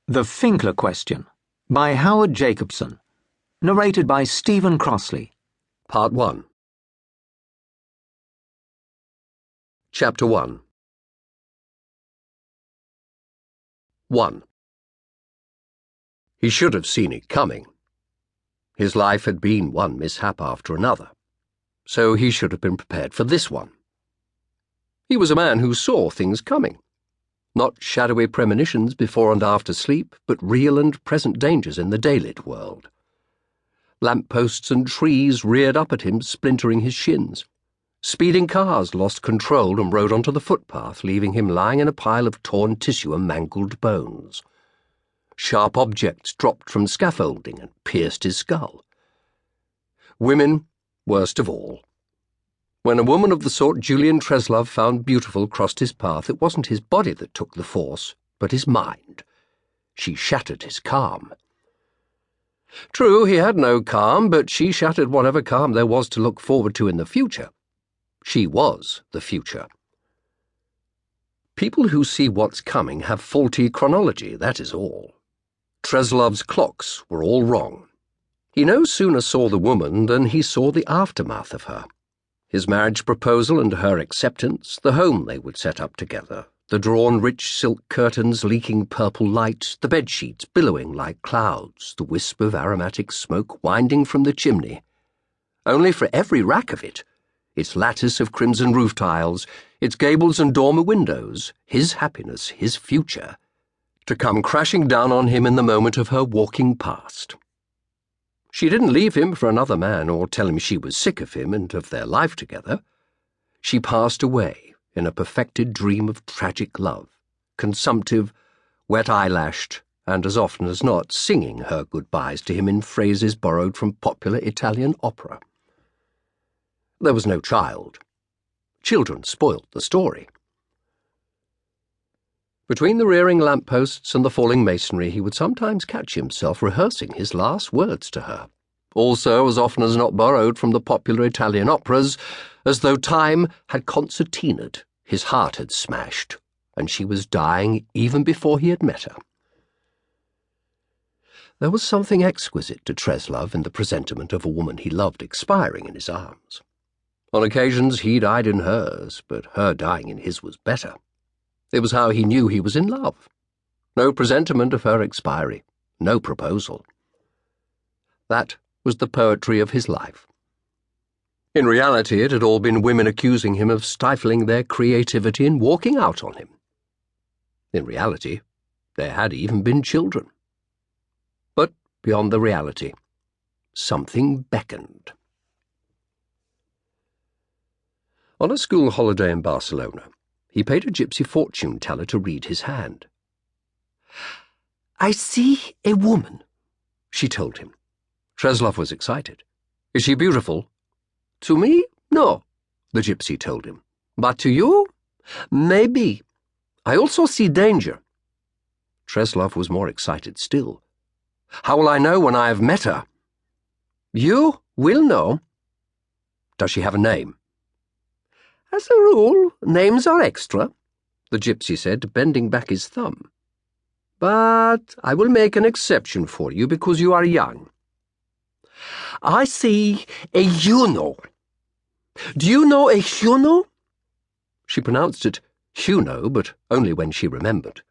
The Finkler Question by Howard Jacobson. Narrated by Stephen Crossley. Part 1. Chapter 1. 1. He should have seen it coming. His life had been one mishap after another, so he should have been prepared for this one. He was a man who saw things coming. Not shadowy premonitions before and after sleep, but real and present dangers in the daylit world. Lampposts and trees reared up at him, splintering his shins. Speeding cars lost control and rode onto the footpath, leaving him lying in a pile of torn tissue and mangled bones. Sharp objects dropped from scaffolding and pierced his skull. Women, worst of all. When a woman of the sort Julian Treslove found beautiful crossed his path, it wasn't his body that took the force, but his mind. She shattered his calm. True, he had no calm, but she shattered whatever calm there was to look forward to in the future. She was the future. People who see what's coming have faulty chronology, that is all. Treslove's clocks were all wrong. He no sooner saw the woman than he saw the aftermath of her. His marriage proposal and her acceptance, the home they would set up together, the drawn rich silk curtains leaking purple light, the bedsheets billowing like clouds, the wisp of aromatic smoke winding from the chimney. Only for every rack of it, its lattice of crimson roof tiles, its gables and dormer windows, his happiness, his future, to come crashing down on him in the moment of her walking past. She didn't leave him for another man or tell him she was sick of him and of their life together. She passed away in a perfected dream of tragic love, consumptive, wet-eyelashed, and as often as not singing her goodbyes to him in phrases borrowed from popular Italian opera. There was no child. Children spoilt the story. Between the rearing lampposts and the falling masonry, he would sometimes catch himself rehearsing his last words to her, also as often as not borrowed from the popular Italian operas, as though time had concertinaed, his heart had smashed, and she was dying even before he had met her. There was something exquisite to Treslove in the presentiment of a woman he loved expiring in his arms. On occasions he died in hers, but her dying in his was better. It was how he knew he was in love. No presentiment of her expiry, no proposal. That was the poetry of his life. In reality, it had all been women accusing him of stifling their creativity and walking out on him. In reality, there had even been children. But beyond the reality, something beckoned. On a school holiday in Barcelona, he paid a gypsy fortune-teller to read his hand. "I see a woman," she told him. Treslove was excited. "Is she beautiful?" "To me, no," the gypsy told him. "But to you, maybe. I also see danger." Treslove was more excited still. "How will I know when I have met her?" "You will know." "Does she have a name?" "As a rule, names are extra," the gypsy said, bending back his thumb. "But I will make an exception for you because you are young. I see a Juno. Do you know a Juno?" She pronounced it Juno, but only when she remembered.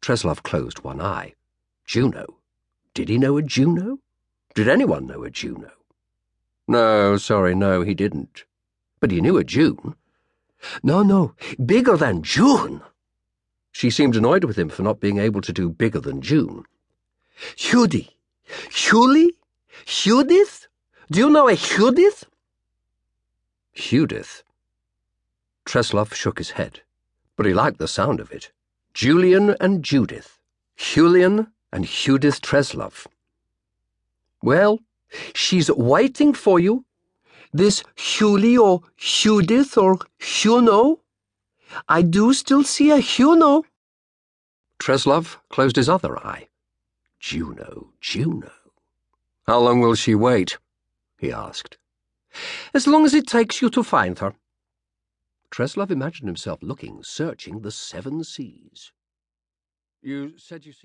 Treslove closed one eye. Juno? Did he know a Juno? Did anyone know a Juno? No, he didn't. But he knew a June. No, bigger than June. She seemed annoyed with him for not being able to do bigger than June. Judy. Julie? Judith? Do you know a Judith? Judith. Treslove shook his head, but he liked the sound of it. Julian and Judith. Julian and Judith Treslove. "Well, she's waiting for you. This Julie or Judith or Juno. I do still see a Juno." Treslove closed his other eye. Juno. "How long will she wait?" he asked. "As long as it takes you to find her." Treslove imagined himself looking, searching the 7 seas. "You said you see